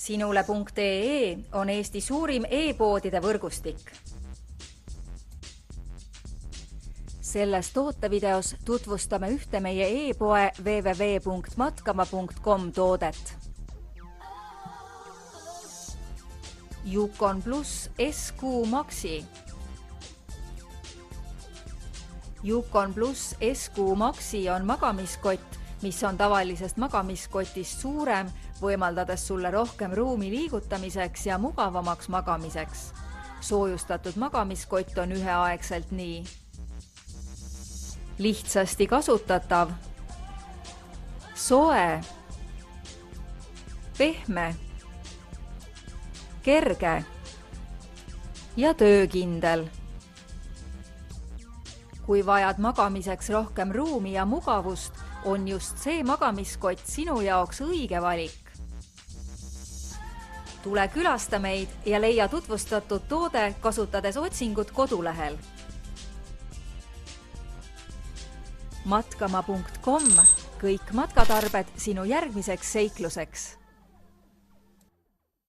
Sinule.ee on Eesti suurim e-poodide võrgustik. Selles tootevideos tutvustame ühte meie e-poe www.matkama.com toodet. Yukon Plus SQ Maxi. Yukon Plus SQ Maxi on magamiskott, mis on tavalisest magamiskotist suurem, võimaldades sulle rohkem ruumi liigutamiseks ja mugavamaks magamiseks. Soojustatud magamiskott on üheaegselt nii lihtsasti kasutatav, soe, pehme, kerge ja töökindel. Kui vajad magamiseks rohkem ruumi ja mugavust, on just see magamiskott sinu jaoks õige valik. Tule külasta meid ja leia tutvustatud toode, kasutades otsingut kodulehel. Matkama.com, kõik matkatarbed sinu järgmiseks seikluseks.